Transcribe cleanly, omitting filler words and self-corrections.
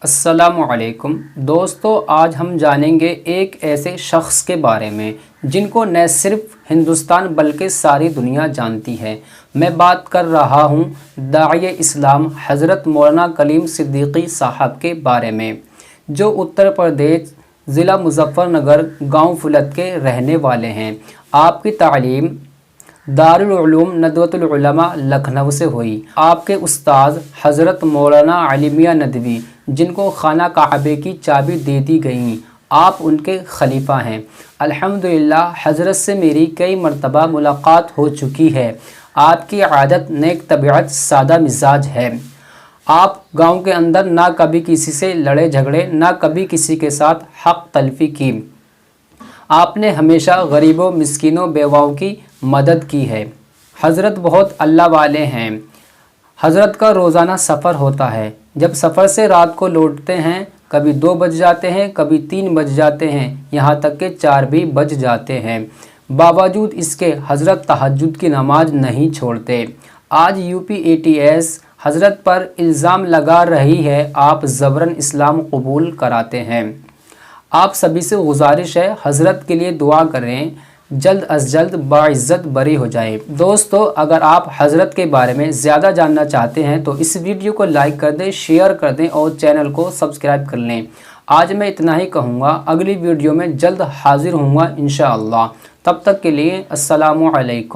السلام علیکم دوستو، آج ہم جانیں گے ایک ایسے شخص کے بارے میں جن کو نہ صرف ہندوستان بلکہ ساری دنیا جانتی ہے۔ میں بات کر رہا ہوں داعی اسلام حضرت مولانا کلیم صدیقی صاحب کے بارے میں، جو اتر پردیش ضلع مظفر نگر گاؤں فلت کے رہنے والے ہیں۔ آپ کی تعلیم دارالعلوم ندوۃ العلماء لکھنؤ سے ہوئی۔ آپ کے استاذ حضرت مولانا علی میاں ندوی، جن کو خانہ کعبہ کی چابی دے دی گئیں، آپ ان کے خلیفہ ہیں۔ الحمدللہ حضرت سے میری کئی مرتبہ ملاقات ہو چکی ہے۔ آپ کی عادت نیک طبیعت، سادہ مزاج ہے۔ آپ گاؤں کے اندر نہ کبھی کسی سے لڑے جھگڑے، نہ کبھی کسی کے ساتھ حق تلفی کی۔ آپ نے ہمیشہ غریبوں، مسکینوں، بیواؤں کی مدد کی ہے۔ حضرت بہت اللہ والے ہیں۔ حضرت کا روزانہ سفر ہوتا ہے۔ جب سفر سے رات کو لوٹتے ہیں، کبھی 2 بج جاتے ہیں، کبھی 3 بج جاتے ہیں، یہاں تک کہ 4 بھی بج جاتے ہیں۔ باوجود اس کے حضرت تہجد کی نماز نہیں چھوڑتے۔ آج UPATS حضرت پر الزام لگا رہی ہے، آپ زبراً اسلام قبول کراتے ہیں۔ آپ سبھی سے گزارش ہے، حضرت کے لیے دعا کریں، جلد از جلد باعزت بری ہو جائے۔ دوستو، اگر آپ حضرت کے بارے میں زیادہ جاننا چاہتے ہیں تو اس ویڈیو کو لائک کر دیں، شیئر کر دیں اور چینل کو سبسکرائب کر لیں۔ آج میں اتنا ہی کہوں گا، اگلی ویڈیو میں جلد حاضر ہوں گا انشاءاللہ۔ تب تک کے لیے السلام علیکم۔